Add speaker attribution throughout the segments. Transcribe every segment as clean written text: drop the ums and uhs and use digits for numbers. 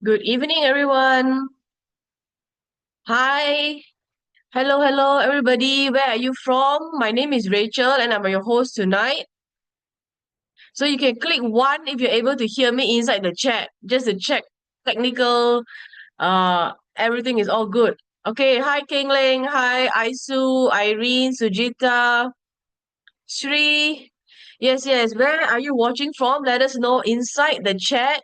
Speaker 1: Good evening, everyone. Hi. Hello, everybody. Where are you from? My name is Rachel, and I'm your host tonight. So you can click one if you're able to hear me inside the chat, just to check technical, everything is all good. Okay, hi King Ling, hi Aisu, Irene, Sujita, Srii. Yes. Where are you watching from? Let us know inside the chat.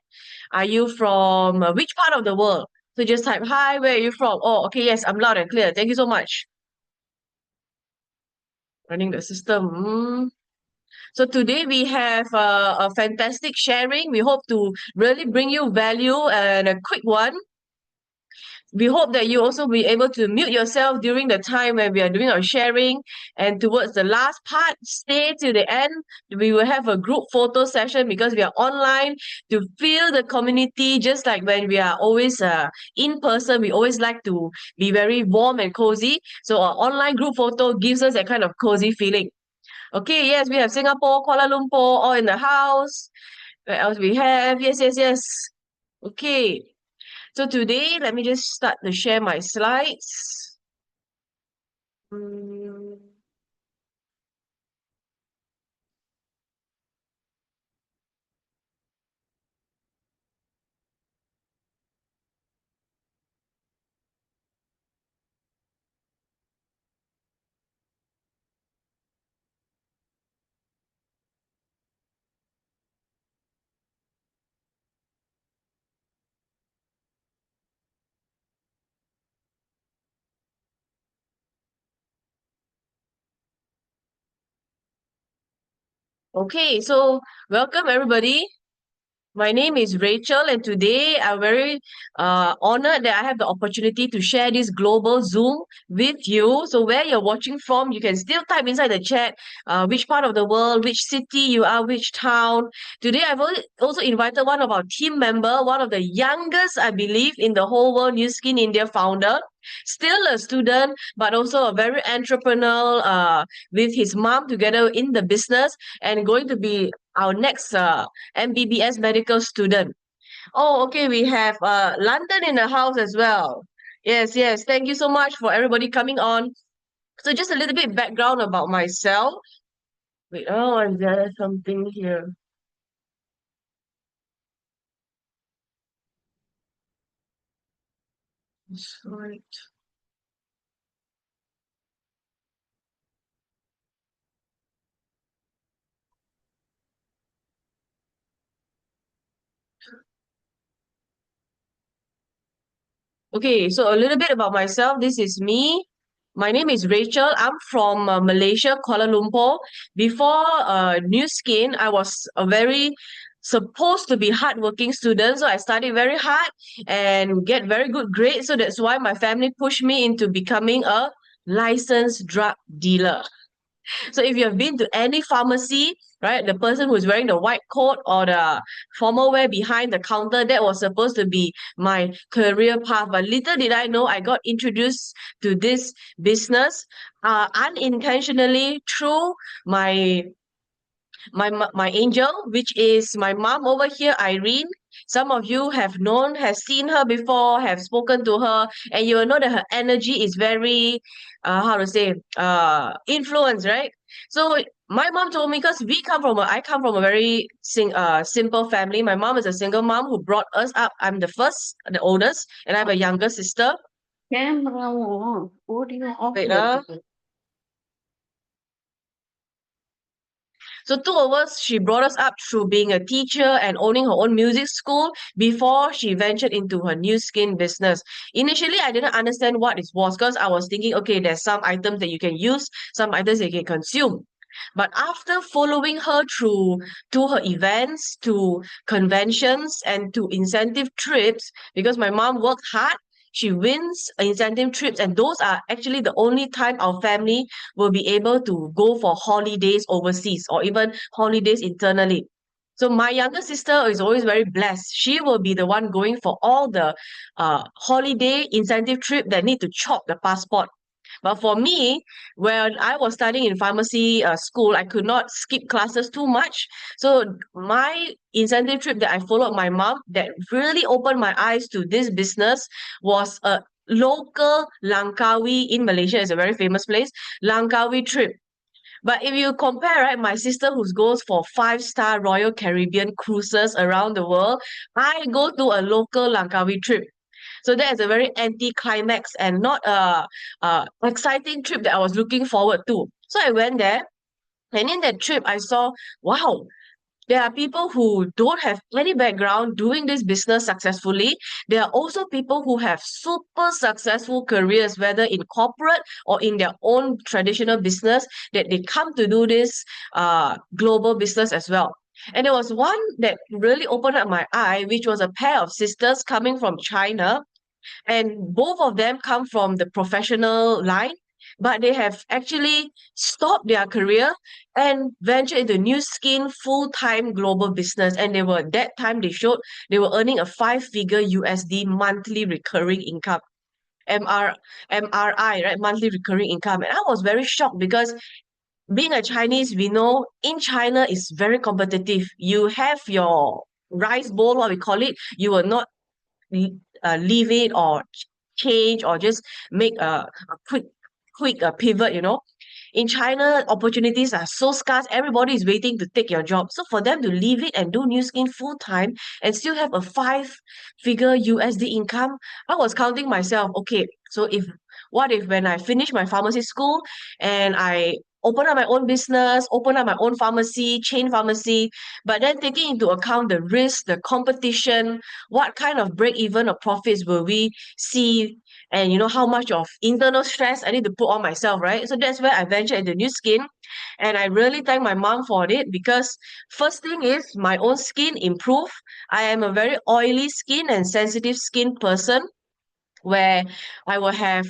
Speaker 1: Are you from which part of the world? So just type, hi, where are you from? Oh, okay, yes, I'm loud and clear. Thank you so much. Running the system. So today we have a fantastic sharing. We hope to really bring you value and a quick one. We hope that you also be able to mute yourself during the time when we are doing our sharing. And towards the last part, stay till the end. We will have a group photo session because we are online to feel the community, just like when we are always in person. We always like to be very warm and cozy. So our online group photo gives us that kind of cozy feeling. Okay, yes, we have Singapore, Kuala Lumpur, all in the house. What else we have? Yes. Okay. So today, let me just start to share my slides. Mm, Okay, so welcome everybody. My name is Rachel, and today I'm very honored that I have the opportunity to share this global Zoom with you. So, where you're watching from, you can still type inside the chat which part of the world, which city you are, which town. Today, also invited one of our team member, one of the youngest, I believe, in the whole world, Nuskin India founder. Still a student, but also a very entrepreneurial with his mom together in the business and going to be our next MBBS medical student. Oh, okay. We have London in the house as well. Yes. Thank you so much for everybody coming on. So just a little bit background about myself. Wait, oh, and there's something here. Right. Okay, so a little bit about myself. This is me. My name is Rachel. I'm from Malaysia, Kuala Lumpur. Before New Skin, I was a very supposed to be hardworking student. So I studied very hard and get very good grades. So that's why my family pushed me into becoming a licensed drug dealer. So if you have been to any pharmacy, right, the person who's wearing the white coat or the formal wear behind the counter, that was supposed to be my career path. But little did I know, I got introduced to this business unintentionally through my my angel, which is my mom over here, Irene. Some of you have known, have seen her before, have spoken to her, and you will know that her energy is very, how to say, influence, right? So my mom told me because I come from a very simple family. My mom is a single mom who brought us up. I'm the first, the oldest, and I have a younger sister. Camera on, audio off. Wait, So two of us, she brought us up through being a teacher and owning her own music school before she ventured into her new skin business. Initially, I didn't understand what it was because I was thinking, okay, there's some items that you can use, some items that you can consume. But after following her through to her events, to conventions, and to incentive trips, because my mom worked hard, she wins incentive trips, and those are actually the only time our family will be able to go for holidays overseas or even holidays internally. So my younger sister is always very blessed. She will be the one going for all the holiday incentive trip that need to chop the passport. But for me, when I was studying in pharmacy school, I could not skip classes too much. So my incentive trip that I followed my mom that really opened my eyes to this business was a local Langkawi in Malaysia. Is a very famous place. Langkawi trip. But if you compare, right, my sister who goes for five-star Royal Caribbean cruises around the world, I go to a local Langkawi trip. So that is a very anti-climax and not a exciting trip that I was looking forward to. So I went there, and in that trip, I saw, wow, there are people who don't have any background doing this business successfully. There are also people who have super successful careers, whether in corporate or in their own traditional business, that they come to do this global business as well. And there was one that really opened up my eye, which was a pair of sisters coming from China, and both of them come from the professional line, but they have actually stopped their career and ventured into Nuskin full-time global business. And they were that time they showed they were earning a five-figure USD monthly recurring income. MR, MRI, right? Monthly recurring income. And I was very shocked because being a Chinese, we know in China is very competitive. You have your rice bowl, what we call it, you will not leave it or change or just make a quick pivot, you know. In China, opportunities are so scarce, everybody is waiting to take your job. So for them to leave it and do New Skin full time and still have a five-figure USD income, I was counting myself, okay, so if what if when I finish my pharmacy school and I open up my own business, open up my own pharmacy, chain pharmacy, but then taking into account the risk, the competition, what kind of break even or profits will we see, and you know how much of internal stress I need to put on myself, right? So that's where I ventured into New Skin, and I really thank my mom for it because first thing is my own skin improved. I am a very oily skin and sensitive skin person where I will have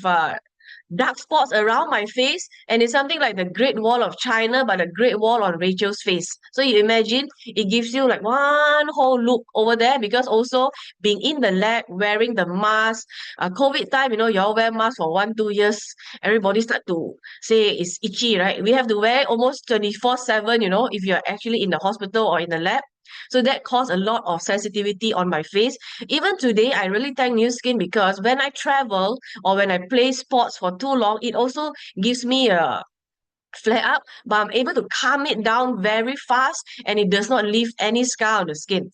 Speaker 1: dark spots around my face, and it's something like the Great Wall of China, but a Great Wall on Rachel's face. So you imagine it gives you like one whole look over there because also being in the lab, wearing the mask, COVID time, you know, you all wear masks for 1, 2 years, everybody start to say it's itchy, right? We have to wear almost 24/7, you know, if you're actually in the hospital or in the lab. So that caused a lot of sensitivity on my face. Even today, I really thank New Skin because when I travel or when I play sports for too long, it also gives me a flare up, but I'm able to calm it down very fast and it does not leave any scar on the skin.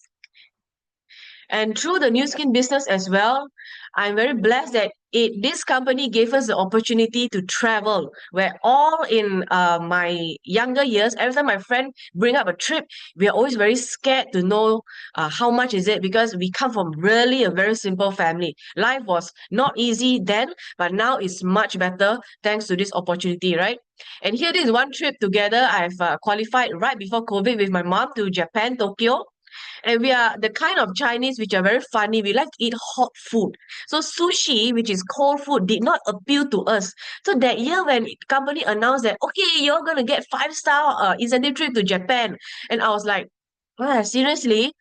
Speaker 1: And through the New Skin business as well, I'm very blessed that this company gave us the opportunity to travel. Where all in my younger years, every time my friend bring up a trip, we are always very scared to know how much is it because we come from really a very simple family. Life was not easy then, but now it's much better thanks to this opportunity, right? And here is one trip together. I've qualified right before COVID with my mom to Japan, Tokyo. And we are the kind of Chinese which are very funny. We like to eat hot food. So sushi, which is cold food, did not appeal to us. So that year when company announced that, okay, you're going to get five-star incentive trip to Japan. And I was like, ah, seriously?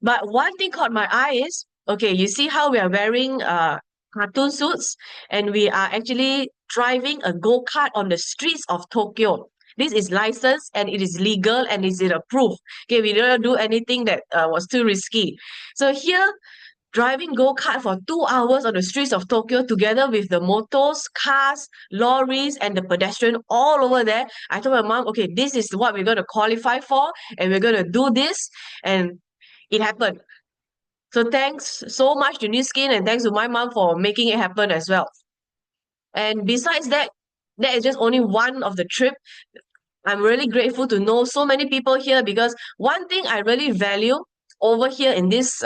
Speaker 1: But one thing caught my eye is, okay, you see how we are wearing cartoon suits and we are actually driving a go-kart on the streets of Tokyo. This is licensed and it is legal and is it approved. Okay, we don't do anything that was too risky. So here, driving go-kart for 2 hours on the streets of Tokyo together with the motors, cars, lorries, and the pedestrian all over there. I told my mom, okay, this is what we're going to qualify for and we're going to do this. And it happened. So thanks so much to New Skin and thanks to my mom for making it happen as well. And besides that, that is just only one of the trip. I'm really grateful to know so many people here because one thing I really value over here in this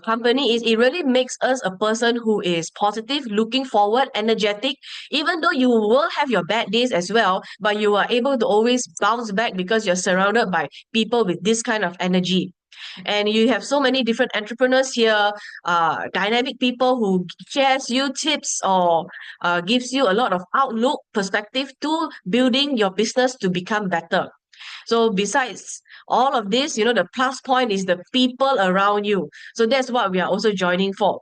Speaker 1: company is it really makes us a person who is positive, looking forward, energetic, even though you will have your bad days as well, but you are able to always bounce back because you're surrounded by people with this kind of energy. And you have so many different entrepreneurs here, dynamic people who shares you tips or gives you a lot of outlook perspective to building your business to become better. So besides all of this, you know, the plus point is the people around you. So that's what we are also joining for.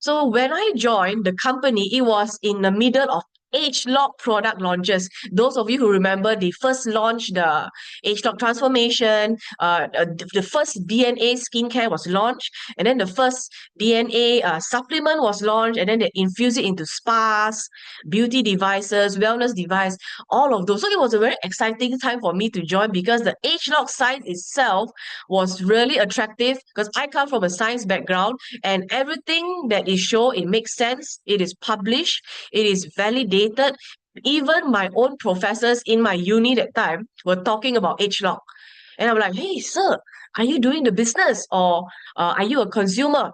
Speaker 1: So when I joined the company, it was in the middle of age lock product launches. Those of you who remember, they first launched the age lock transformation, the first DNA skincare was launched, and then the first DNA supplement was launched, and then they infused it into spas, beauty devices, wellness device, all of those. So it was a very exciting time for me to join because the age lock science itself was really attractive because I come from a science background, and everything that is shown, it makes sense, it is published, it is validated. Even my own professors in my uni that time were talking about age lock. And I'm like, hey, sir, are you doing the business or are you a consumer?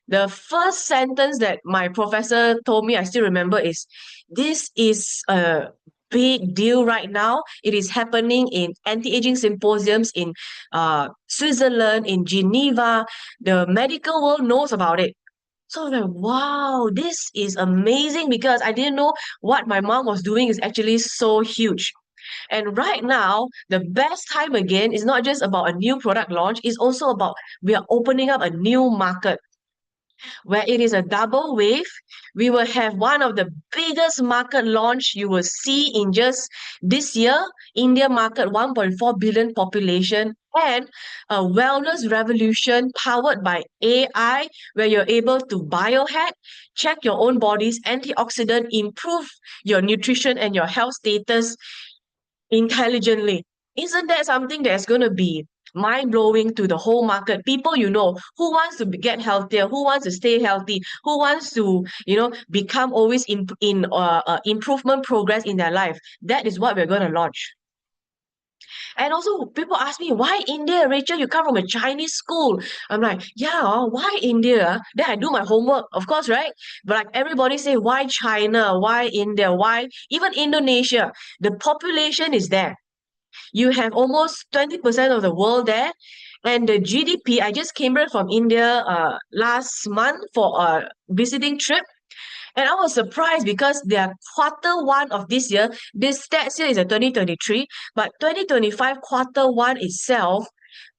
Speaker 1: The first sentence that my professor told me, I still remember, is this is a big deal right now. It is happening in anti-aging symposiums in Switzerland, in Geneva. The medical world knows about it. So I was like, wow, this is amazing because I didn't know what my mom was doing is actually so huge. And right now, the best time again is not just about a new product launch, it's also about we are opening up a new market where it is a double wave. We will have one of the biggest market launch you will see in just this year. India market, 1.4 billion population, and a wellness revolution powered by AI, where you're able to biohack, check your own body's antioxidant, improve your nutrition and your health status intelligently. Isn't that something that's going to be mind blowing to the whole market? People, who wants to get healthier, who wants to stay healthy, who wants to, become always in improvement progress in their life. That is what we're going to launch. And also, people ask me, why India, Rachel? You come from a Chinese school. I'm like, yeah, why India? Then I do my homework, of course, right? But like everybody say, why China? Why India? Why even Indonesia? The population is there. You have almost 20% of the world there. And the GDP, I just came back from India last month for a visiting trip. And I was surprised because their quarter one of this year, this stats here is a 2023, but 2025 quarter one itself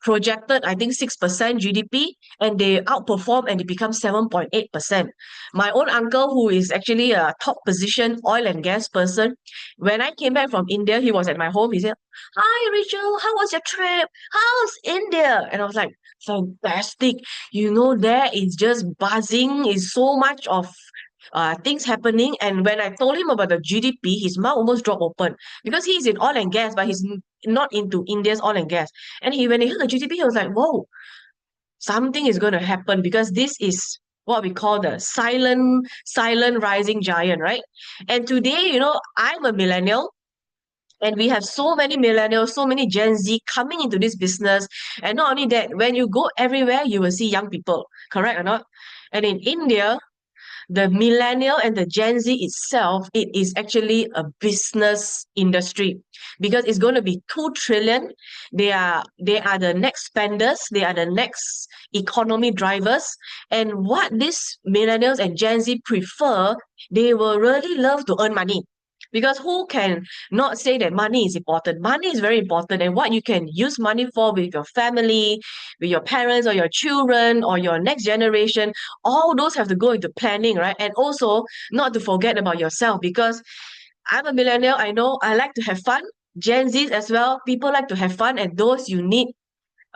Speaker 1: projected, I think, 6% GDP, and they outperform and they become 7.8%. My own uncle, who is actually a top position oil and gas person, when I came back from India, he was at my home. He said, hi, Rachel, how was your trip? How's India? And I was like, fantastic. There is just buzzing, is so much of things happening. And when I told him about the GDP, his mouth almost dropped open because he's in oil and gas, but he's not into India's oil and gas. And when he heard the GDP, he was like, whoa, something is going to happen because this is what we call the silent rising giant, right? And today, I'm a millennial. And we have so many millennials, so many Gen Z coming into this business. And not only that, when you go everywhere, you will see young people, correct or not? And in India, the millennial and the Gen Z itself, it is actually a business industry because it's going to be 2 trillion. They are the next spenders, they are the next economy drivers. And what these millennials and Gen Z prefer, they will really love to earn money. Because who can not say that money is important? Money is very important, and what you can use money for with your family, with your parents or your children or your next generation, all those have to go into planning, right? And also not to forget about yourself, because I'm a millennial. I know I like to have fun. Gen Zs as well, people like to have fun, and those you need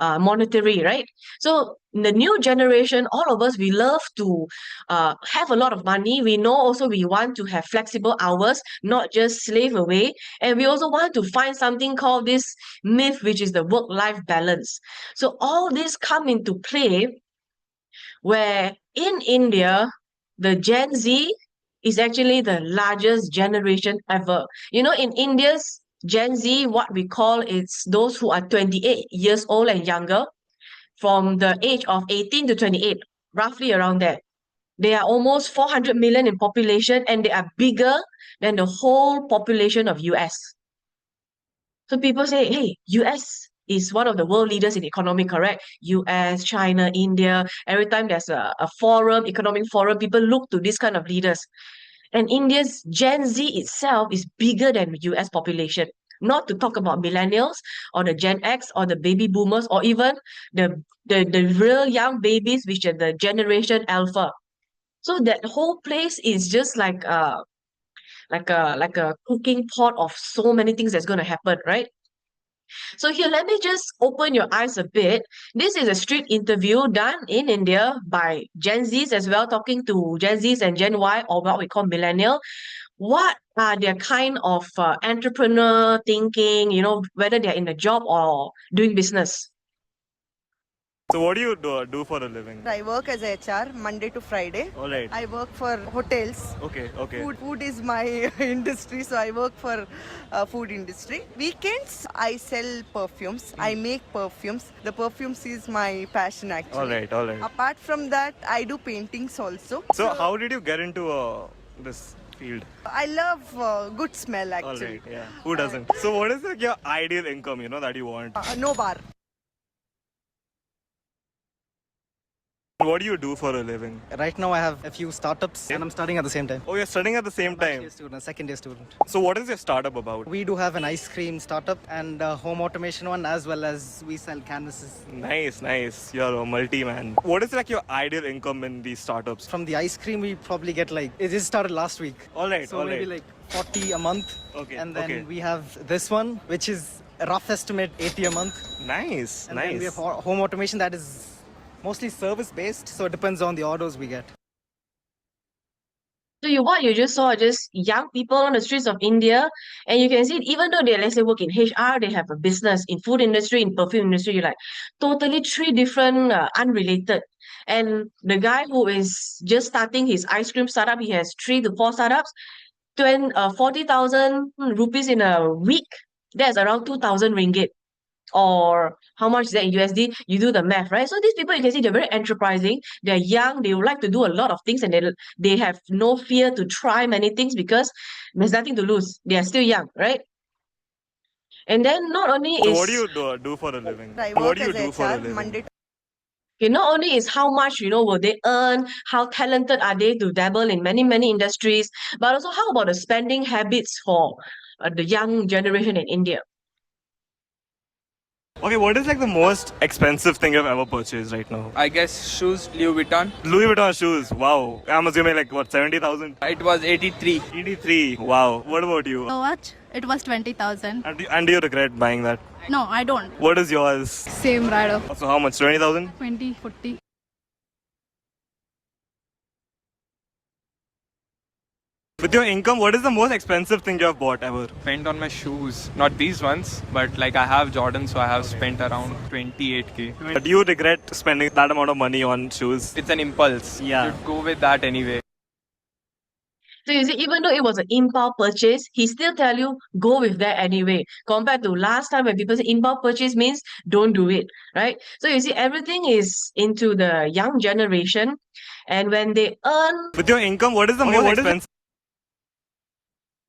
Speaker 1: monetary, right? So the new generation, all of us, we love to have a lot of money. We know also we want to have flexible hours, not just slave away. And we also want to find something called this myth, which is the work-life balance. So all this come into play where in India, the Gen Z is actually the largest generation ever. In India's Gen Z, what we call it's those who are 28 years old and younger, from the age of 18 to 28, roughly around there. They are almost 400 million in population, and they are bigger than the whole population of US. So people say, hey, US is one of the world leaders in economy, correct? US, China, India. Every time there's a forum, economic forum, people look to this kind of leaders. And India's Gen Z itself is bigger than US population. Not to talk about millennials or the Gen X or the baby boomers or even the real young babies, which are the generation alpha. So that whole place is just like a cooking pot of so many things that's going to happen, right? So here, let me just open your eyes a bit. This is a street interview done in India by Gen Zs as well, talking to Gen Zs and Gen Y, or what we call millennial. What are their kind of entrepreneur thinking, whether they're in a job or doing business?
Speaker 2: So what do you do for a living?
Speaker 3: I work as a HR Monday to Friday.
Speaker 2: All right.
Speaker 3: I work for hotels.
Speaker 2: Okay.
Speaker 3: Food is my industry, so I work for food industry. Weekends, I sell perfumes. I make perfumes. The perfumes is my passion actually.
Speaker 2: All right.
Speaker 3: Apart from that, I do paintings also.
Speaker 2: So how did you get into this field?
Speaker 3: I love good smell
Speaker 2: All
Speaker 3: actually.
Speaker 2: right, yeah. Who doesn't? So what is like your ideal income, that you want?
Speaker 3: No bar.
Speaker 2: What do you do for a living?
Speaker 4: Right now I have a few startups and I'm studying at the same time.
Speaker 2: Oh, you're studying at the same time.
Speaker 4: Second year student.
Speaker 2: So what is your startup about?
Speaker 4: We do have an ice cream startup and a home automation one, as well as we sell canvases.
Speaker 2: Nice. You're a multi-man. What is like your ideal income in these startups?
Speaker 4: From the ice cream we probably get it just started last week.
Speaker 2: All right.
Speaker 4: So maybe like 40 a month.
Speaker 2: Okay,
Speaker 4: And then
Speaker 2: okay.
Speaker 4: we have this one, which is a rough estimate 80 a month.
Speaker 2: Nice.
Speaker 4: And then we have home automation that is mostly service based, so it depends on the orders we get.
Speaker 1: So what you just saw are just young people on the streets of India, and you can see even though they, let's say, work in HR, they have a business in food industry, in perfume industry, you're like totally three different unrelated. And the guy who is just starting his ice cream startup, he has 3 to 4 startups, 40,000 rupees in a week. That's around 2,000 ringgit. Or how much is that in USD? You do the math, right? So these people, you can see they're very enterprising. They're young. They would like to do a lot of things, and they have no fear to try many things because there's nothing to lose. They are still young, right? And then not only
Speaker 2: So
Speaker 1: is
Speaker 2: what do you do for a living?
Speaker 3: I
Speaker 2: What
Speaker 3: work
Speaker 2: do you
Speaker 3: as
Speaker 2: do for a
Speaker 3: HR
Speaker 2: living?
Speaker 3: Monday to
Speaker 1: okay, not only is how much will they earn, how talented are they to dabble in many industries, but also how about the spending habits for the young generation in India?
Speaker 2: Okay, what is like the most expensive thing you've ever purchased right now?
Speaker 5: I guess shoes, Louis Vuitton.
Speaker 2: Louis Vuitton shoes. Wow. I'm assuming like what, 70,000?
Speaker 5: It was 83.
Speaker 2: 83. Wow. What about you?
Speaker 6: So much? It was 20,000.
Speaker 2: And do you regret buying that?
Speaker 6: No, I don't.
Speaker 2: What is yours?
Speaker 6: Same rider.
Speaker 2: So how much? 20,000?
Speaker 6: 20, 40.
Speaker 2: With your income, what is the most expensive thing you have bought ever?
Speaker 5: Spent on my shoes. Not these ones, but like I have Jordan, so I have spent around 28k.
Speaker 2: Do you regret spending that amount of money on shoes?
Speaker 5: It's an impulse.
Speaker 2: Yeah.
Speaker 5: You'd go with that anyway.
Speaker 1: So you see, even though it was an impulse purchase, he still tell you go with that anyway. Compared to last time when people say impulse purchase means don't do it, right? So you see, everything is into the young generation, and when they earn
Speaker 2: With your income, what is the most expensive?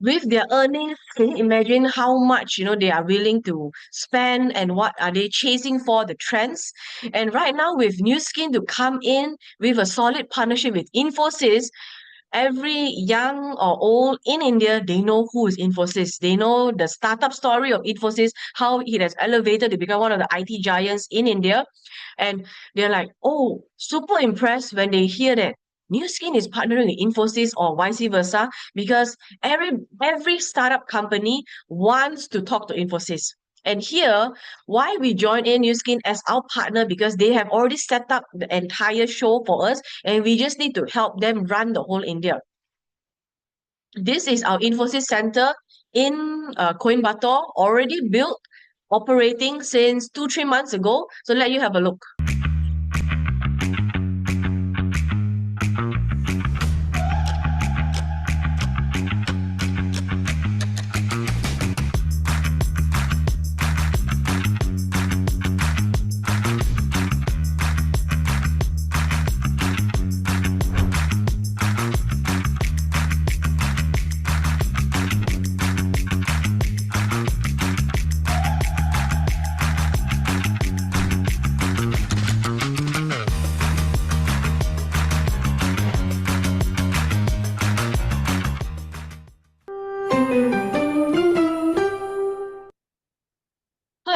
Speaker 1: with their earnings, can you imagine how much they are willing to spend and what are they chasing for the trends? And right now, with Nuskin to come in with a solid partnership with Infosys, every young or old in India, they know who is Infosys. They know the startup story of Infosys, how it has elevated to become one of the IT giants in India. And they're like, oh, super impressed when they hear that Nuskin is partnering with Infosys or vice versa, because every startup company wants to talk to Infosys. And here, why we join in Nuskin as our partner, because they have already set up the entire show for us, and we just need to help them run the whole India. This is our Infosys Center in Coimbatore, already built, operating since 2-3 months ago. So let you have a look.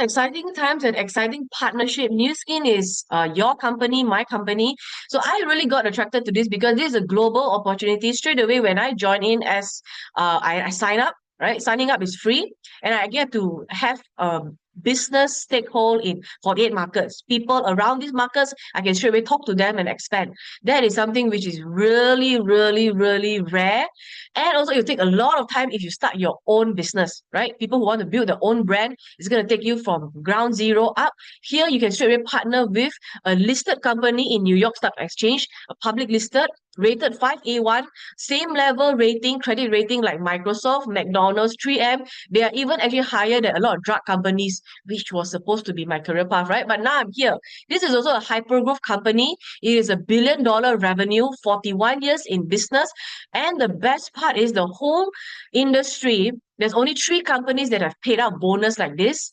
Speaker 1: exciting times and exciting partnership. Nuskin is your company, my company. So I really got attracted to this because this is a global opportunity. Straight away when I join in as I sign up, right? Signing up is free, and I get to have a business stakehold in 48 markets. People around these markets, I can straight away talk to them and expand. That is something which is really, really, really rare. And also, it will take a lot of time if you start your own business, right? People who want to build their own brand, it's going to take you from ground zero up. Here, you can straight away partner with a listed company in New York Stock Exchange, a public listed, rated 5A1, same level rating, credit rating like Microsoft, McDonald's, 3M. They are even actually higher than a lot of drug companies, which was supposed to be my career path, right? But now I'm here. This is also a hyper-growth company. It is $1 billion revenue, 41 years in business. And the best part is the whole industry, there's only 3 companies that have paid out bonus like this.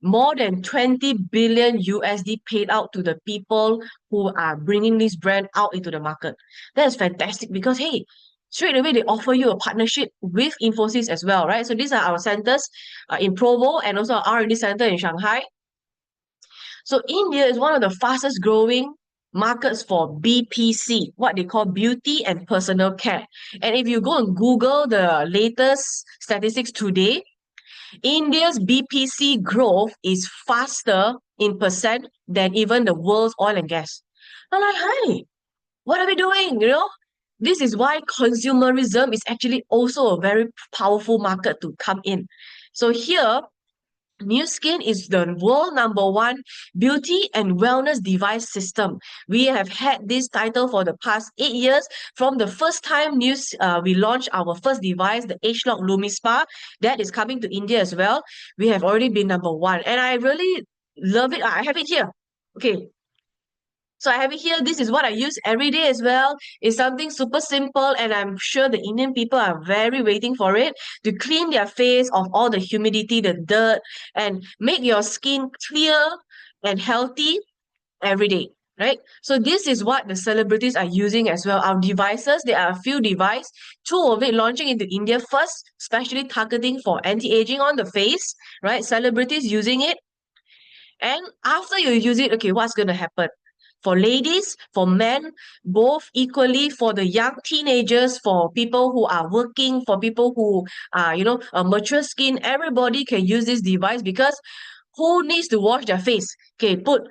Speaker 1: More than 20 billion USD paid out to the people who are bringing this brand out into the market. That is fantastic because, hey, straight away they offer you a partnership with Infosys as well, right? So these are our centers in Provo and also our R&D center in Shanghai. So India is one of the fastest growing markets for BPC, what they call beauty and personal care. And if you go and Google the latest statistics today, India's BPC growth is faster in percent than even the world's oil and gas. I'm like, hi, what are we doing? This is why consumerism is actually also a very powerful market to come in. So here, Nuskin is the world #1 beauty and wellness device system. We have had this title for the past 8 years. From the first time we launched our first device, the H-Lock LumiSpa, that is coming to India as well. We have already been #1, and I really love it. I have it here. Okay. So I have it here. This is what I use every day as well. It's something super simple, and I'm sure the Indian people are very waiting for it to clean their face of all the humidity, the dirt, and make your skin clear and healthy every day, right? So this is what the celebrities are using as well. Our devices, there are a few devices, 2 of it launching into India first, especially targeting for anti-aging on the face, right? Celebrities using it. And after you use it, okay, what's going to happen? For ladies, for men, both equally, for the young teenagers, for people who are working, for people who are, mature skin, everybody can use this device because who needs to wash their face? Okay, put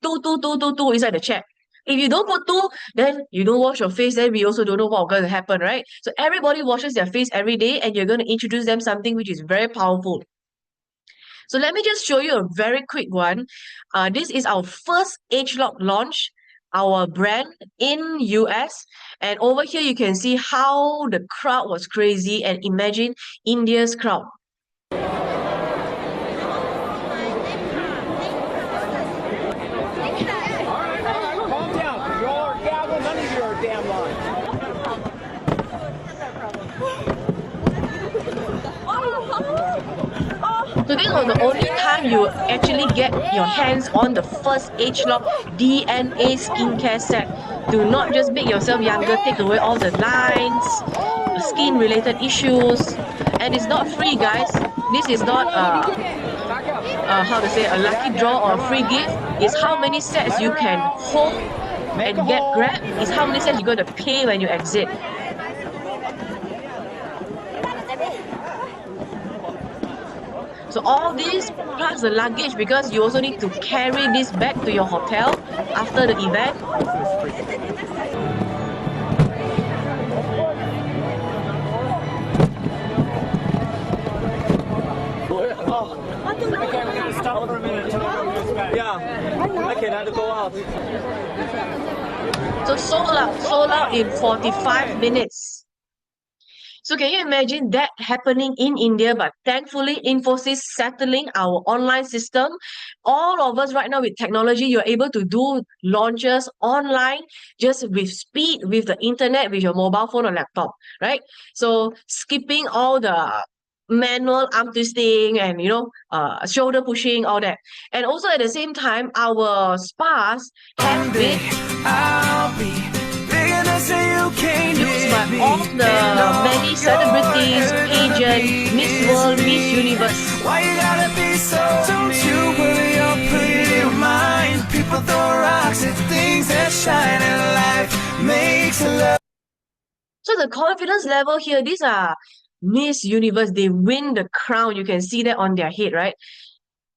Speaker 1: two inside the chat. If you don't put 2, then you don't wash your face, then we also don't know what's going to happen, right? So everybody washes their face every day, and you're going to introduce them something which is very powerful. So let me just show you a very quick one. This is our first H-Lock launch, our brand in US. And over here, you can see how the crowd was crazy. And imagine India's crowd.
Speaker 7: Calm down. You all are gabbling. None of you are damn lying.
Speaker 1: So this was the only time you actually get your hands on the first H-Lock DNA skincare set. Do not just make yourself younger, take away all the lines, the skin-related issues. And it's not free, guys. This is not a lucky draw or a free gift. It's how many sets you can hold and grab. It's how many sets you're going to pay when you exit. So all this plus the luggage, because you also need to carry this back to your hotel after the event.
Speaker 7: Okay, we're gonna stop for a minute until we go back. Yeah. Okay, now to go out.
Speaker 1: So sold out in 45 minutes. So can you imagine that happening in India? But thankfully, Infosys settling our online system. All of us right now with technology, you're able to do launches online just with speed, with the internet, with your mobile phone or laptop, right? So skipping all the manual arm twisting and shoulder pushing, all that. And also at the same time, our spas have been used by all the many celebrities, pageant, Miss World, Miss Universe.
Speaker 8: Why you gotta be so? Don't you worry, I'll put it in your mind. People throw rocks at things that shine, and life makes love.
Speaker 1: So the confidence level here, these are Miss Universe, they win the crown. You can see that on their head, right?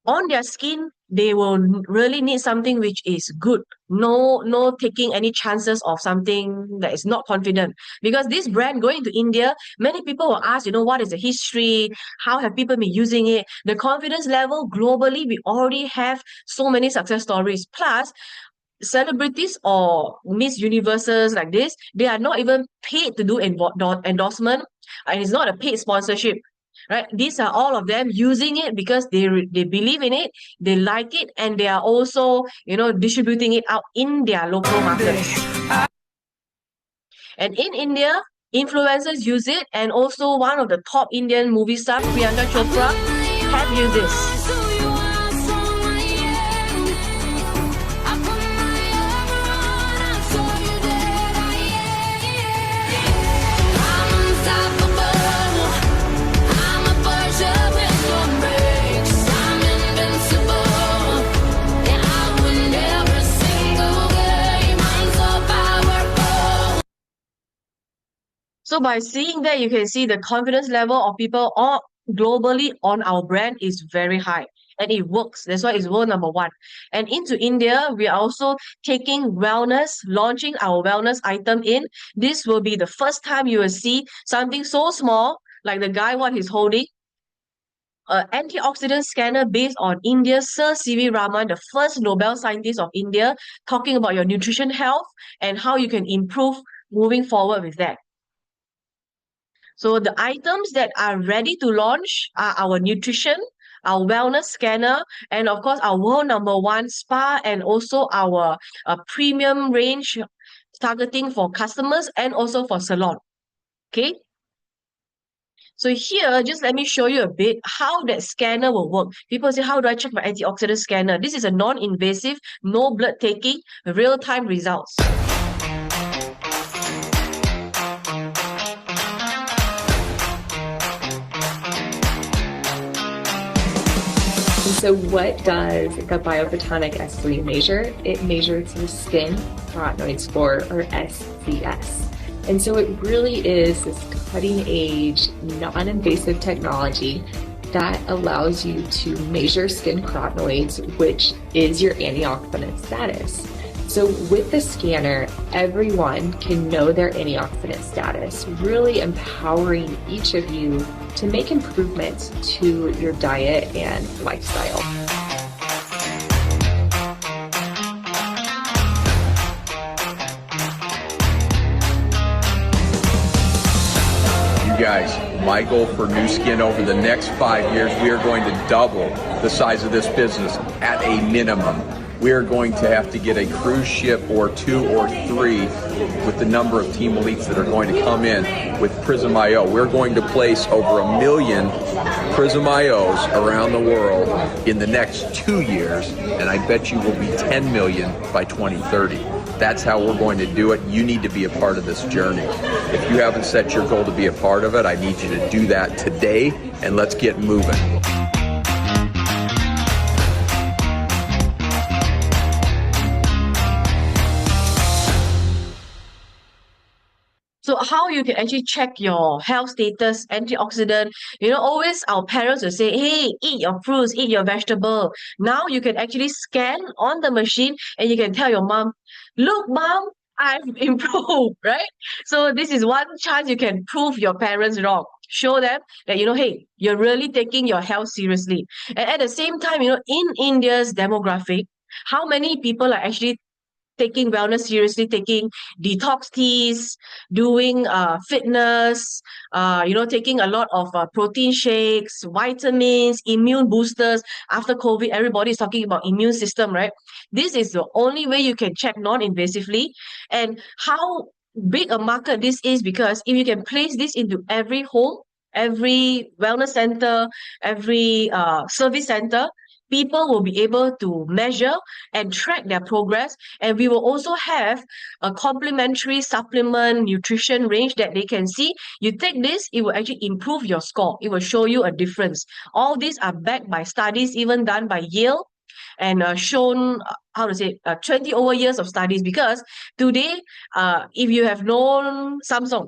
Speaker 1: On their skin, they will really need something which is good. No taking any chances of something that is not confident. Because this brand going to India, many people will ask, what is the history? How have people been using it? The confidence level globally, we already have so many success stories. Plus, celebrities or Miss Universes like this, they are not even paid to do endorsement, and it's not a paid sponsorship, right? These are all of them using it because they believe in it, they like it, and they are also distributing it out in their local markets. And in India, influencers use it, and also one of the top Indian movie stars, Priyanka Chopra, have used this. So by seeing that, you can see the confidence level of people all globally on our brand is very high. And it works. That's why it's world number one. And into India, we are also taking wellness, launching our wellness item in. This will be the first time you will see something so small, like the guy what he's holding. An antioxidant scanner based on India's Sir C.V. Raman, the first Nobel scientist of India, talking about your nutrition health and how you can improve moving forward with that. So the items that are ready to launch are our nutrition, our wellness scanner, and of course our world number one spa, and also our premium range targeting for customers and also for salon. Okay. So here, just let me show you a bit how that scanner will work. People say, how do I check my antioxidant scanner? This is a non-invasive, no blood taking, real-time results.
Speaker 9: So what does the Biophotonic S3 measure? It measures the skin carotenoid score, or SCS. And so it really is this cutting-edge, non-invasive technology that allows you to measure skin carotenoids, which is your antioxidant status. So with the scanner, everyone can know their antioxidant status, really empowering each of you to make improvements to your diet and lifestyle.
Speaker 10: You guys, my goal for Nuskin over the next 5 years, we are going to double the size of this business at a minimum. We are going to have to get a cruise ship or 2 or 3 with the number of team elites that are going to come in with Prism IO. We're going to place over 1 million Prism IOs around the world in the next 2 years, and I bet you will be 10 million by 2030. That's how we're going to do it. You need to be a part of this journey. If you haven't set your goal to be a part of it, I need you to do that today, and let's get moving.
Speaker 1: So how you can actually check your health status, antioxidant, always our parents will say, hey, eat your fruits, eat your vegetable. Now you can actually scan on the machine and you can tell your mom, look, mom, I've improved, right? So this is one chance you can prove your parents wrong. Show them that, hey, you're really taking your health seriously. And at the same time, in India's demographic, how many people are actually taking wellness seriously, taking detox teas, doing fitness, taking a lot of protein shakes, vitamins, immune boosters. After COVID, everybody is talking about immune system, right? This is the only way you can check non-invasively. And how big a market this is, because if you can place this into every home, every wellness center, every service center, people will be able to measure and track their progress. And we will also have a complementary supplement nutrition range that they can see. You take this, it will actually improve your score. It will show you a difference. All these are backed by studies even done by Yale and shown, 20 over years of studies. Because today, if you have known Samsung,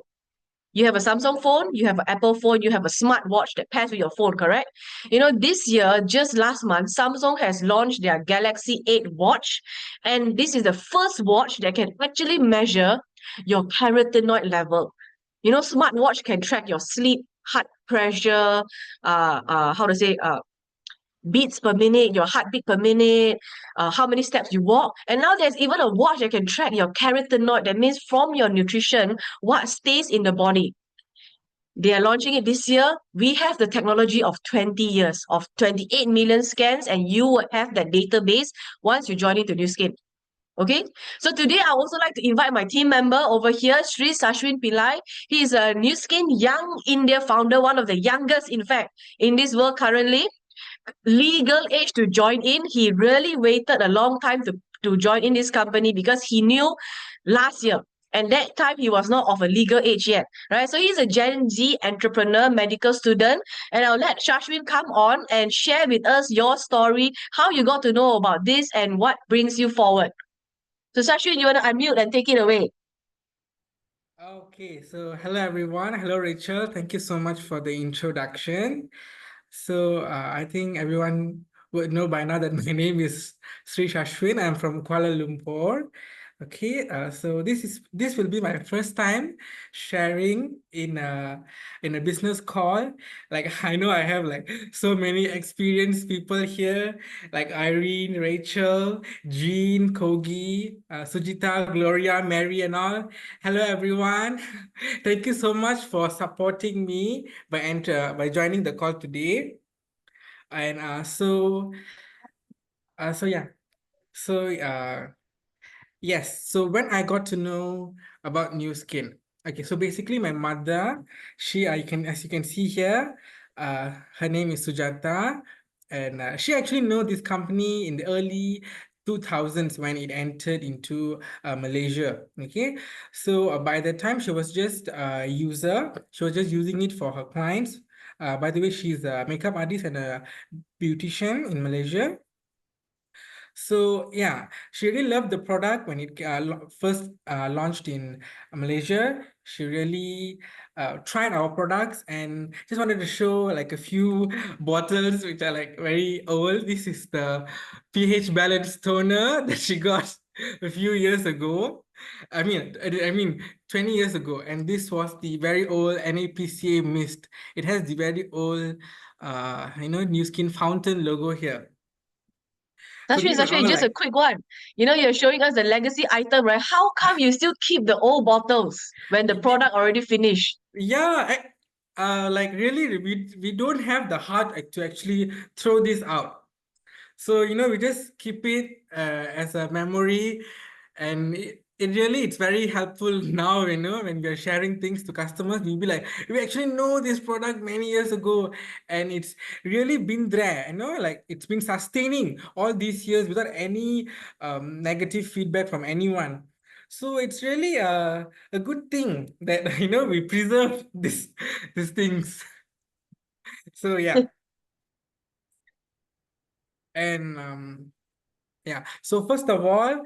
Speaker 1: you have a Samsung phone, you have an Apple phone, you have a smartwatch that pairs with your phone, correct? You know, this year, just last month, Samsung has launched their Galaxy 8 watch. And this is the first watch that can actually measure your carotenoid level. You know, smartwatch can track your sleep, heart pressure, beats per minute, your heartbeat per minute, how many steps you walk. And now there's even a watch that can track your carotenoid. That means from your nutrition, what stays in the body. They are launching it this year. We have the technology of 20 years, of 28 million scans, and you will have that database once you join into Nuskin. Okay, so today I also like to invite my team member over here, Srii Shasviin Pillai. He is a Nuskin Young India founder, one of the youngest, in fact, in this world currently. Legal age to join in. He really waited a long time to join in this company because he knew last year. And that time he was not of a legal age yet, right? So he's a Gen Z entrepreneur, medical student. And I'll let Shashwin come on and share with us your story, how you got to know about this and what brings you forward. So Shashwin, you want to unmute and take it away.
Speaker 11: Okay, so hello everyone. Hello Rachel. Thank you so much for the introduction. So I think everyone would know by now that my name is Srii Shasviin. I'm from Kuala Lumpur. Okay, so this will be my first time sharing in a business call. Like I know I have like so many experienced people here, like Irene, Rachel, Jean, Kogi, Sujita, Gloria, Mary, and all. Hello everyone. Thank you so much for supporting me by joining the call today. And yes, so when I got to know about Nuskin, okay, so basically my mother, as you can see here, her name is Sujata, and she actually know this company in the early 2000s when it entered into Malaysia. Okay, so by the time she was just a user, she was just using it for her clients. By the way, she's a makeup artist and a beautician in Malaysia. So yeah, she really loved the product when it first launched in Malaysia. She really tried our products and just wanted to show like a few bottles which are like very old. This is the pH balance toner that she got a few years ago. I mean 20 years ago, and this was the very old NAPCA mist. It has the very old Nuskin fountain logo here.
Speaker 1: Shashwin, just a quick one. You know, you're showing us the legacy item, right? How come you still keep the old bottles when the product already finished?
Speaker 11: Yeah, like really, we don't have the heart to actually throw this out. So, we just keep it as a memory, and it's very helpful now, when we are sharing things to customers, we'll be like, we actually know this product many years ago, and it's really been there, like it's been sustaining all these years without any negative feedback from anyone. So it's really a good thing that, we preserve these things. So yeah. And yeah, so first of all,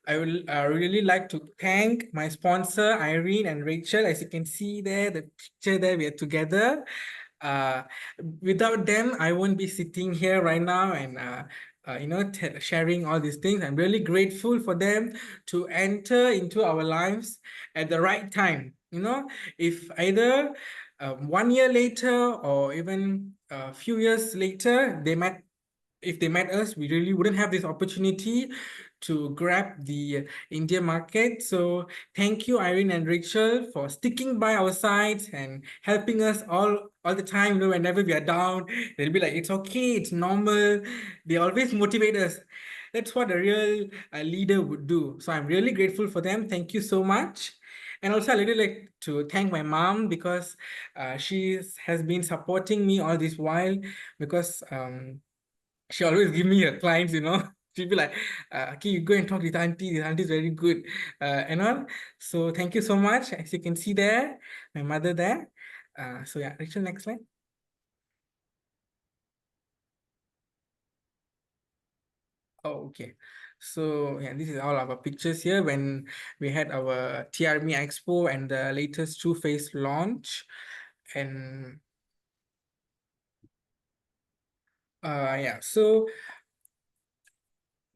Speaker 11: I will really like to thank my sponsor, Irene and Rachel. As you can see there, the picture there, we are together. Without them, I won't be sitting here right now and sharing all these things. I'm really grateful for them to enter into our lives at the right time. If either 1 year later or even a few years later, if they met us, we really wouldn't have this opportunity to grab the India market. So thank you, Irene and Rachel, for sticking by our sides and helping us all the time. Whenever we are down, they'll be like, it's okay, it's normal. They always motivate us. That's what a real leader would do. So I'm really grateful for them. Thank you so much. And also, I really like to thank my mom because she has been supporting me all this while, because she always give me her clients, she'll be like, okay, you go and talk to the auntie is very good, and all. So thank you so much. As you can see there, my mother there. So yeah, Rachel, next slide. Oh, okay. So yeah, this is all our pictures here when we had our TRME Expo and the latest True Face launch. And yeah, so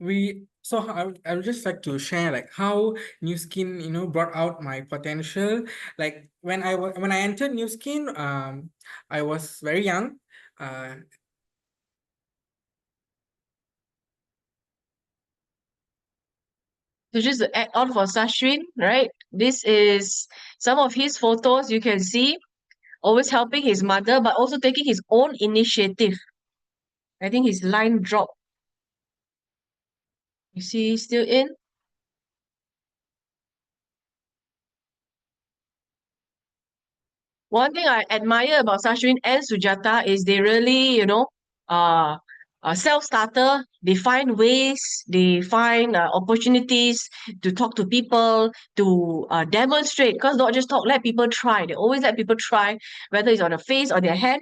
Speaker 11: I would just like to share like how New Skin, brought out my potential. Like when I entered New Skin, I was very young.
Speaker 1: So just to add on for Shasviin, right? This is some of his photos you can see, always helping his mother, but also taking his own initiative. I think his line dropped. You see, still in? One thing I admire about Shasviin and Sujata is they really, uh, self-starter. They find ways, they find opportunities to talk to people, to demonstrate. Because not just talk, let people try. They always let people try, whether it's on the face or their head.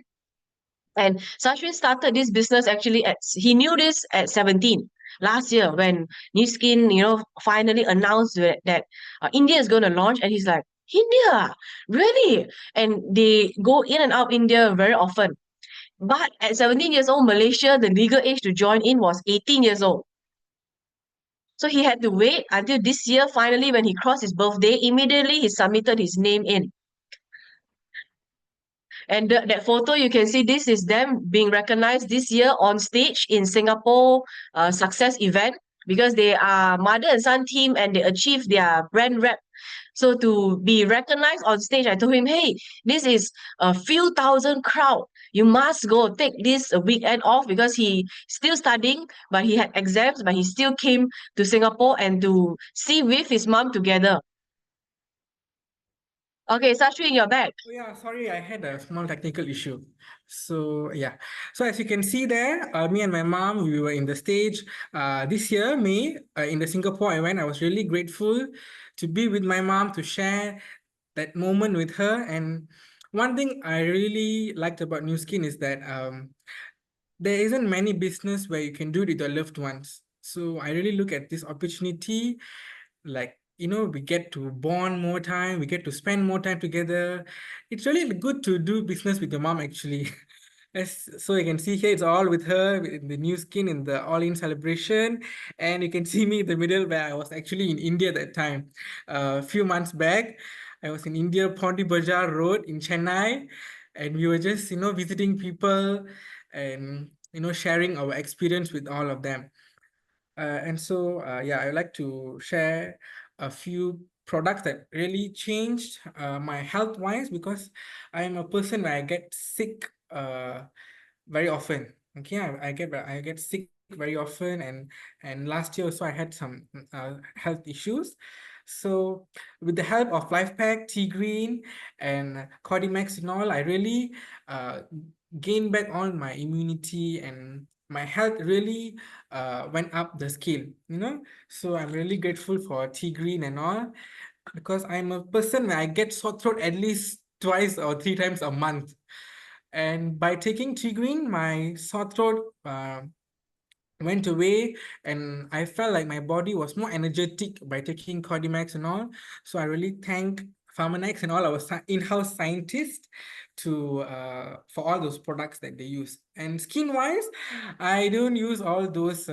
Speaker 1: And Shasviin started this business actually he knew this at 17 last year when Nuskin, finally announced that India is going to launch, and he's like, India, really? And they go in and out India very often. But at 17 years old, Malaysia, the legal age to join in was 18 years old. So he had to wait until this year. Finally, when he crossed his birthday, immediately he submitted his name in. And that photo, you can see this is them being recognized this year on stage in Singapore success event, because they are mother and son team and they achieved their brand rep. So to be recognized on stage, I told him, hey, this is a few thousand crowd. You must go take this weekend off, because he still studying, but he had exams, but he still came to Singapore and to see with his mom together. Okay, Shasviin, you're back.
Speaker 11: Oh yeah, sorry, I had a small technical issue. So yeah, so as you can see there, me and my mom, we were in the stage this year, May, in the Singapore event. I was really grateful to be with my mom, to share that moment with her. And one thing I really liked about New Skin is that there isn't many business where you can do it with your loved ones. So I really look at this opportunity like, we get to bond more time, we get to spend more time together. It's really good to do business with your mom, actually. So you can see here, it's all with her in the New Skin in the all-in celebration. And you can see me in the middle where I was actually in India that time. A few months back, I was in India, Pondi Bazaar Road in Chennai. And we were just, visiting people and, sharing our experience with all of them. And so, yeah, I would like to share a few products that really changed my health wise, because I am a person where I get sick very often. Okay, I get sick very often, and last year also I had some health issues. So with the help of Life Pack, Tea Green, and Cordymax and all, I really gained back all my immunity, and my health really went up the scale, So I'm really grateful for Tea Green and all, because I'm a person where I get sore throat at least twice or three times a month. And by taking Tea Green, my sore throat went away, and I felt like my body was more energetic by taking Cordymax and all. So I really thank Pharmanex and all our in-house scientists for all those products that they use. And skin-wise, I don't use all those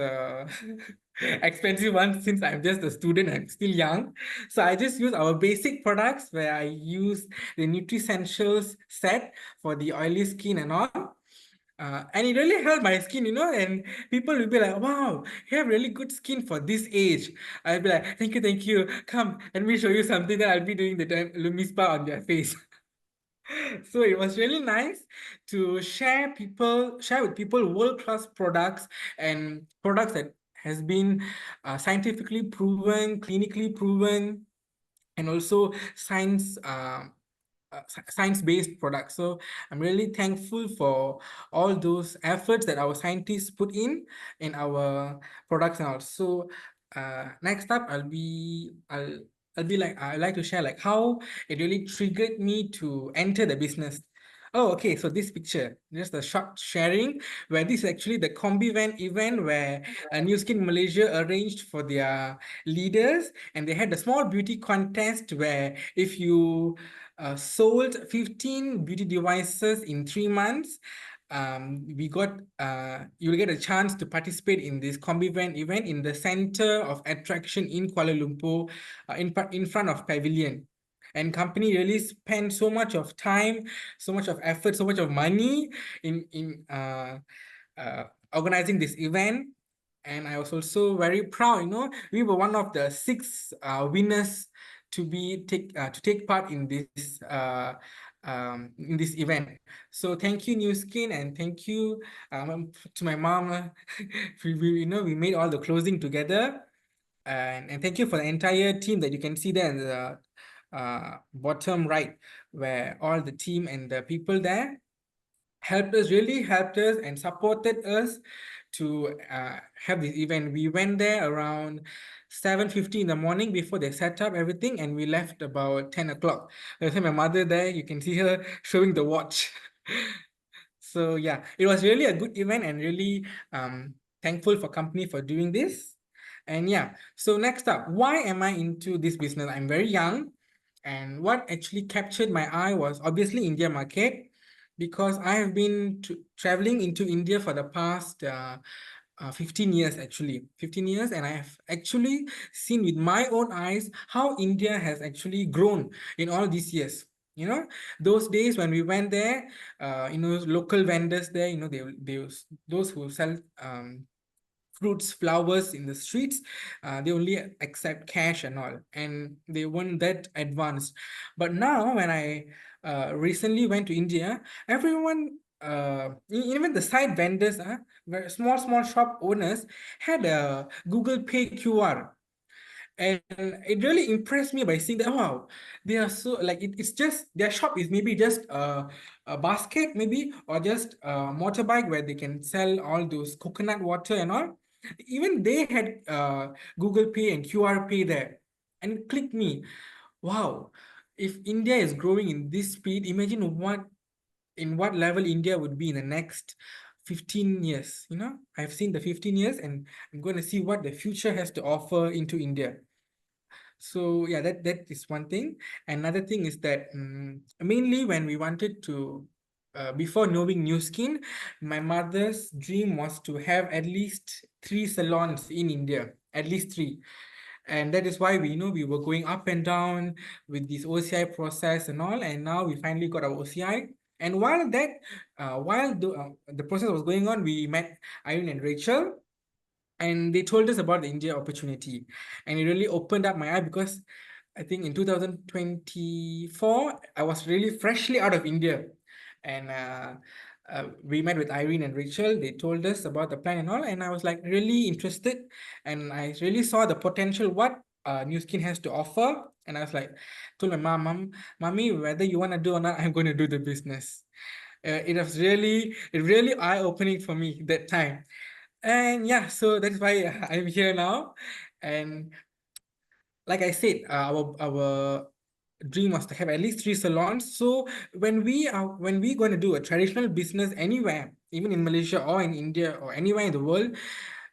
Speaker 11: expensive ones, since I'm just a student, I'm still young. So I just use our basic products, where I use the Nutri-Essentials set for the oily skin and all. And it really helped my skin, and people will be like, wow, you have really good skin for this age. I'll be like, thank you. Come, let me show you something that I'll be doing the time Lumispa on their face. So it was really nice to share with people world-class products, and products that has been scientifically proven, clinically proven, and also science science-based products. So I'm really thankful for all those efforts that our scientists put in our products. And also, next up, I'd like to share like how it really triggered me to enter the business. Oh, okay. So this picture, just a short sharing, where this is actually the Combi event where Nuskin Malaysia arranged for their leaders, and they had a small beauty contest where if you sold 15 beauty devices in 3 months, you'll get a chance to participate in this Combi event in the center of attraction in Kuala Lumpur, in front of Pavilion. And company really spent so much of time, so much of effort, so much of money in organizing this event. And I was also very proud, we were one of the 6 winners to take part in this event. So thank you, Nuskin, and thank you to my mom. We made all the closing together, and thank you for the entire team that you can see there in the bottom right, where all the team and the people there really helped us and supported us to have this event. We went there around 7:50 in the morning before they set up everything, and we left about 10 o'clock. I see my mother there, you can see her showing the watch. So yeah, it was really a good event, and really thankful for company for doing this. And yeah, so next up, why am I into this business? I'm very young, and what actually captured my eye was obviously India market, because I have been traveling into India for the past 15 years, actually 15 years, and I have actually seen with my own eyes how India has actually grown in all these years. Those days when we went there, local vendors there, those who sell fruits, flowers in the streets, they only accept cash and all, and they weren't that advanced. But now when I recently went to India, everyone, even the side vendors, very small shop owners, had a Google Pay QR. And it really impressed me by seeing that, wow, they are so like it's just their shop is maybe just a basket, maybe, or just a motorbike where they can sell all those coconut water and all. Even they had Google Pay and QR Pay there, and it clicked me, wow, if India is growing in this speed, imagine in what level India would be in the next 15 years. I've seen the 15 years, and I'm going to see what the future has to offer into India. So yeah, that is one thing. Another thing is that mainly when we wanted to, before knowing Nuskin, my mother's dream was to have at least 3 salons in India, at least 3. And that is why we were going up and down with this OCI process and all, and now we finally got our OCI. And while the process was going on, we met Irene and Rachel, and they told us about the India opportunity, and it really opened up my eye, because I think in 2024 I was really freshly out of India, and we met with Irene and Rachel. They told us about the plan and all, and I was like really interested, and I really saw the potential what Nuskin has to offer. And I was like, told my mommy, whether you want to do or not, I'm going to do the business. It was really eye-opening for me that time. And yeah, so that's why I'm here now. And like I said, our dream was to have at least 3 salons. So when we going to do a traditional business anywhere, even in Malaysia or in India or anywhere in the world,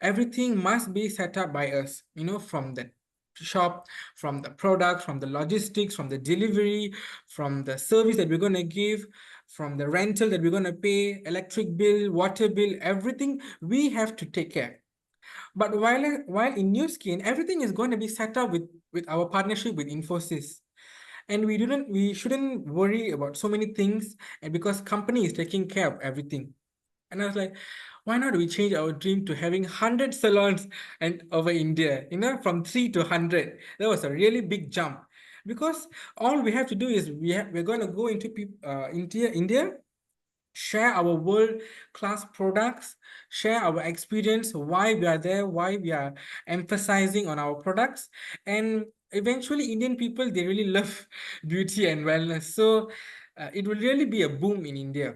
Speaker 11: everything must be set up by us, from the shop, from the product, from the logistics, from the delivery, from the service that we're going to give, from the rental that we're going to pay, electric bill, water bill, everything we have to take care. But while in Nuskin, everything is going to be set up with our partnership with Infosys. And we shouldn't worry about so many things, and because company is taking care of everything. And I was like, why not we change our dream to having 100 salons and over India, from 3 to 100. That was a really big jump, because all we have to do is we're going to go into India, share our world-class products, share our experience, why we are there, why we are emphasizing on our products, and eventually Indian people, they really love beauty and wellness. So it will really be a boom in India.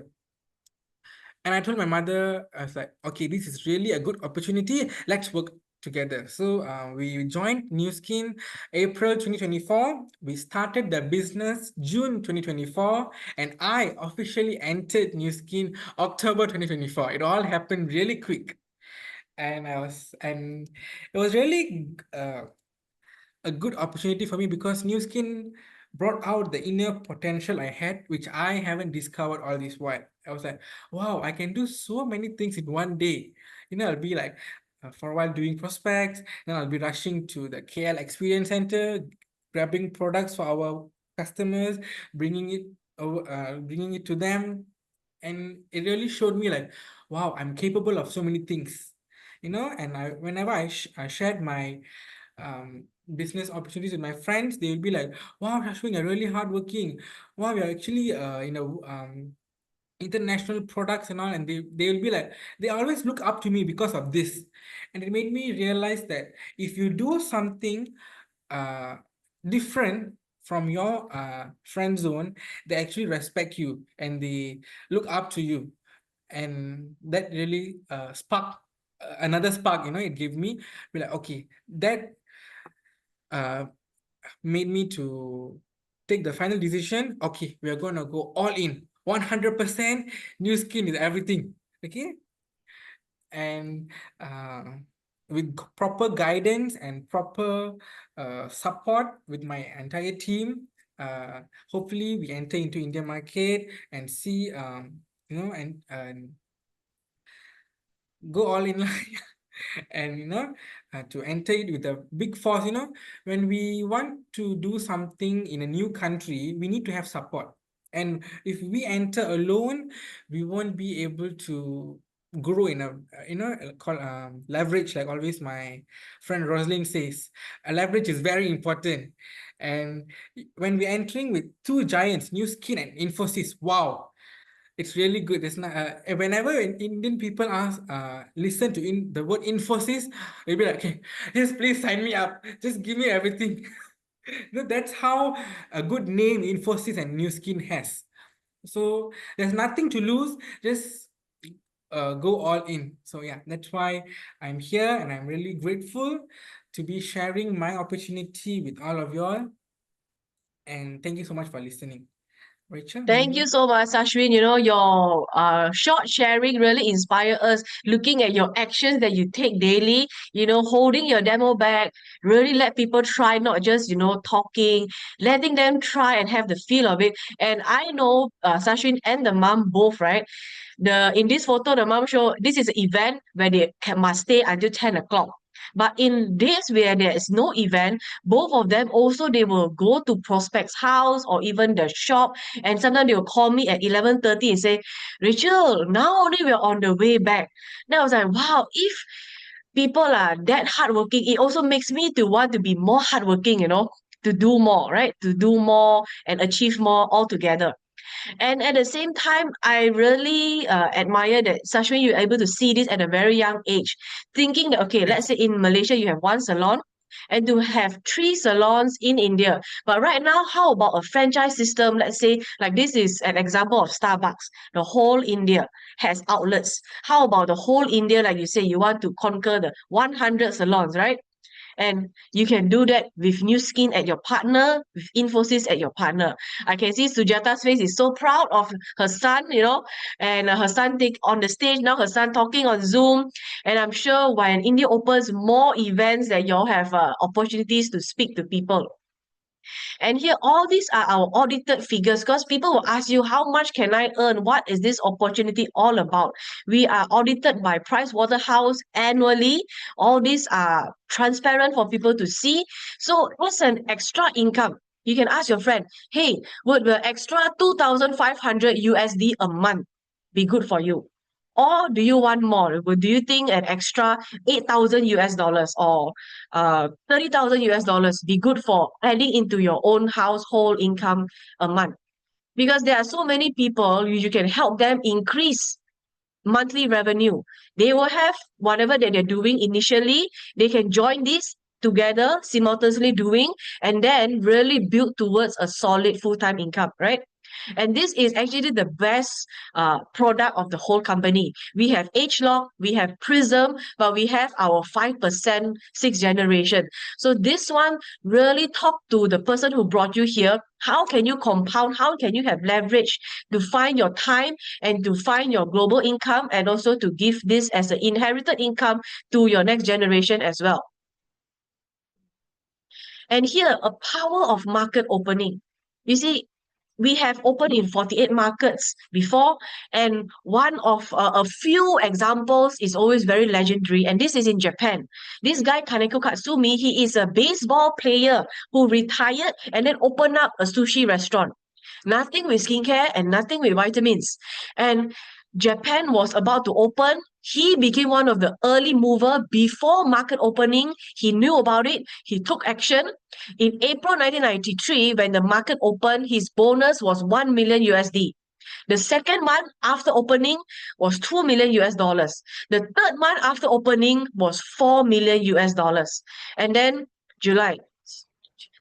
Speaker 11: And I told my mother, I was like, okay, this is really a good opportunity. Let's work together. So we joined Nuskin April 2024. We started the business June 2024. And I officially entered Nuskin October 2024. It all happened really quick. And it was really a good opportunity for me because New Skin brought out the inner potential I had, which I haven't discovered all this while. I was like, wow, I can do so many things in one day. I'll be like, for a while doing prospects, then I'll be rushing to the KL Experience Center, grabbing products for our customers, bringing it to them. And it really showed me like, wow, I'm capable of so many things. And whenever I shared my business opportunities with my friends, they will be like, wow, Shasviin, you're really hardworking. Wow, you're actually international products and all. And they will be like, they always look up to me because of this. And it made me realize that if you do something different from your friend zone, they actually respect you and they look up to you. And that really sparked another spark, it gave me, be like, okay, that made me to take the final decision. Okay, we are gonna go all in 100%. New Skin is everything. Okay, and with proper guidance and proper support with my entire team, hopefully we enter into Indian market and see and go all in and to enter it with a big force. When we want to do something in a new country, we need to have support. And if we enter alone, we won't be able to grow in a leverage. Like always my friend Rosalind says, a leverage is very important. And when we're entering with two giants, New Skin and Infosys, wow, it's really good. It's not whenever Indian people listen to the word Infosys, they'll be like, okay, yes, please sign me up. Just give me everything. That's how a good name Infosys and New Skin has. So there's nothing to lose. Just go all in. So yeah, that's why I'm here, and I'm really grateful to be sharing my opportunity with all of y'all. And thank you so much for listening. Rachel?
Speaker 1: Thank you so much, Shasviin. Your short sharing really inspire us. Looking at your actions that you take daily, holding your demo bag, really let people try, not just, talking, letting them try and have the feel of it. And I know Shasviin and the mom both, right? In this photo, the mom show this is an event where they must stay until 10 o'clock. But in days where there is no event, both of them also they will go to prospect's house or even the shop, and sometimes they will call me at 11:30 and say, Rachel, now only we're on the way back. Then I was like, wow, if people are that hardworking, it also makes me to want to be more hardworking, to do more, right? To do more and achieve more altogether. And at the same time, I really admire that Shasviin, you're able to see this at a very young age, thinking that, okay, let's say in Malaysia, you have one salon, and to have 3 salons in India. But right now, how about a franchise system? Let's say, like this is an example of Starbucks. The whole India has outlets. How about the whole India, like you say, you want to conquer the 100 salons, right? And you can do that with New Skin at your partner, with Infosys at your partner. I can see Sujata's face is so proud of her son, and her son take on the stage now, her son talking on Zoom. And I'm sure when India opens more events that you'll have opportunities to speak to people. And here, all these are our audited figures because people will ask you, how much can I earn? What is this opportunity all about? We are audited by Pricewaterhouse annually. All these are transparent for people to see. So what's an extra income? You can ask your friend, hey, would the extra 2,500 USD a month be good for you? Or do you want more? Do you think an extra 8,000 US dollars or 30,000 US dollars be good for adding into your own household income a month? Because there are so many people, you can help them increase monthly revenue. They will have whatever that they're doing initially, they can join this together, simultaneously doing, and then really build towards a solid full-time income, right? And this is actually the best product of the whole company. We have ageLock, we have Prism, but we have our 5% sixth generation. So this one really talk to the person who brought you here. How can you compound? How can you have leverage to find your time and to find your global income, and also to give this as an inherited income to your next generation as well? And here, a power of market opening. You see, we have opened in 48 markets before, and one of a few examples is always very legendary, and this is in Japan. This guy, Kaneko Katsumi, he is a baseball player who retired and then opened up a sushi restaurant. Nothing with skincare and nothing with vitamins. And Japan was about to open. He became one of the early mover before market opening. He knew about it. He took action. In April 1993, when the market opened, his bonus was 1 million USD. The second month after opening was 2 million US dollars. The third month after opening was 4 million US dollars. And then July,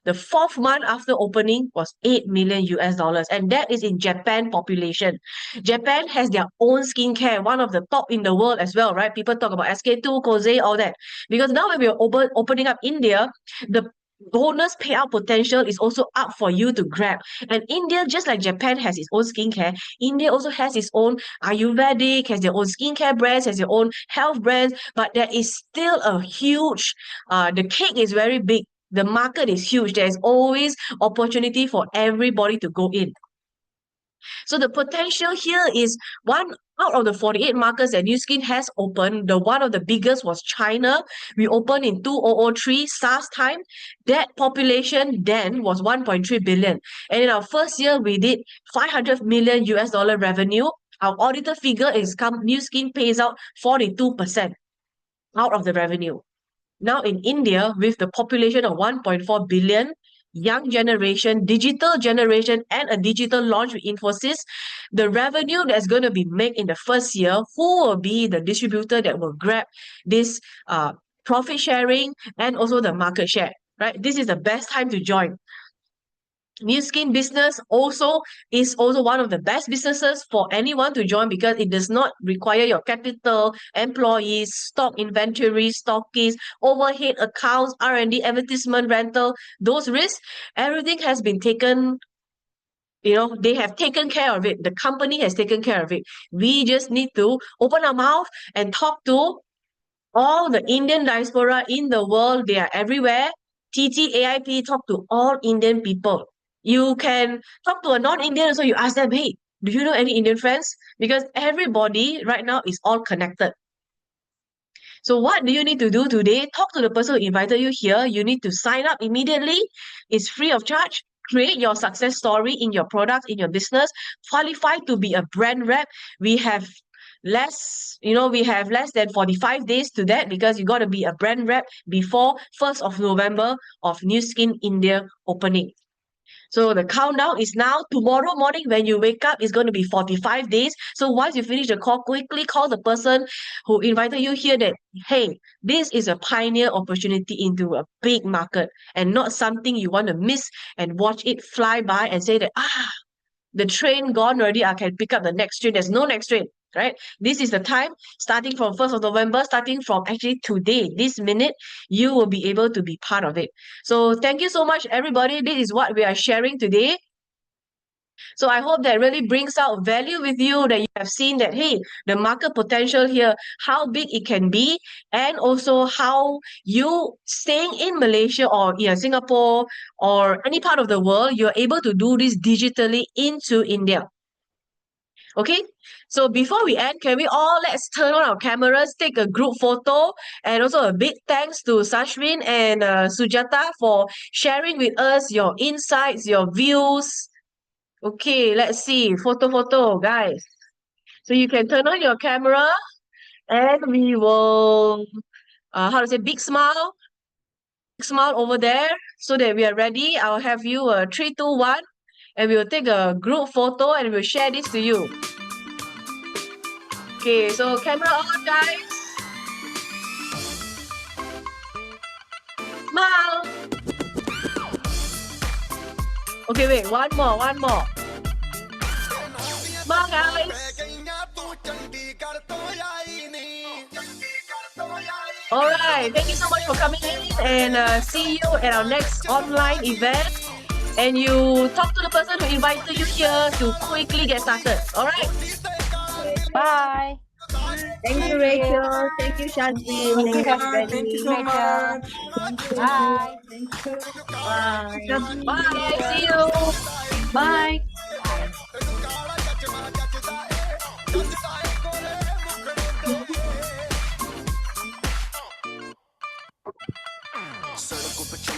Speaker 1: the fourth month after opening was 8 million US dollars. And that is in Japan population. Japan has their own skincare, one of the top in the world as well, right? People talk about SK2, Kose, all that. Because now when we're opening up India, the bonus payout potential is also up for you to grab. And India, just like Japan has its own skincare, India also has its own Ayurvedic, has their own skincare brands, has their own health brands, but there is still a huge, the cake is very big. The market is huge. There's always opportunity for everybody to go in. So the potential here is one out of the 48 markets that Nuskin has opened. The one of the biggest was China. We opened in 2003 SARS time. That population then was 1.3 billion. And in our first year, we did 500 million US dollar revenue. Our auditor figure is Nuskin pays out 42% out of the revenue. Now in India, with the population of 1.4 billion, young generation, digital generation, and a digital launch with Infosys, the revenue that's going to be made in the first year, who will be the distributor that will grab this profit sharing and also the market share, right? This is the best time to join. Nuskin business is also one of the best businesses for anyone to join, because it does not require your capital, employees, stock inventory, stockists, overhead accounts, R&D, advertisement, rental, those risks. Everything has been taken, they have taken care of it. The company has taken care of it. We just need to open our mouth and talk to all the Indian diaspora in the world. They are everywhere. TT, talk to all Indian people. You can talk to a non-Indian, so you ask them, hey, do you know any Indian friends? Because everybody right now is all connected. So what do you need to do today? Talk to the person who invited you here. You need to sign up immediately. It's free of charge. Create your success story in your product, in your business. Qualify to be a brand rep. We have less than 45 days to that, because you got to be a brand rep before 1st of November of Nuskin India opening. So the countdown is now. Tomorrow morning when you wake up, it's going to be 45 days. So once you finish the call, quickly call the person who invited you here that, hey, this is a pioneer opportunity into a big market and not something you want to miss and watch it fly by and say that, the train gone already, I can pick up the next train. There's no next train, right? This is the time, starting from 1st of November, starting from actually today, this minute, you will be able to be part of it. So thank you so much, everybody. This is what we are sharing today. So I hope that really brings out value with you, that you have seen that, hey, the market potential here, how big it can be, and also how you staying in Malaysia or in Singapore or any part of the world, you're able to do this digitally into India. Okay, so before we end, can we all let's turn on our cameras, take a group photo, and also a big thanks to Shasviin and Sujata for sharing with us your insights, your views. Okay, let's see. Photo, guys. So you can turn on your camera and we will, big smile. Big smile over there so that we are ready. I'll have you 3, 2, 1. And we will take a group photo and we'll share this to you. Okay, so camera on, guys. Smile. Okay, wait. One more. Smile, guys. Alright, thank you so much for coming in, and see you at our next online event. And you talk to the person who invited you here to quickly get started. Alright?
Speaker 12: Bye.
Speaker 13: Thank you, Rachel. Thank you, Shasviin. Thank you, everybody.
Speaker 11: Thank you so much.
Speaker 12: Bye.
Speaker 13: Bye.
Speaker 1: Bye. See you. Bye.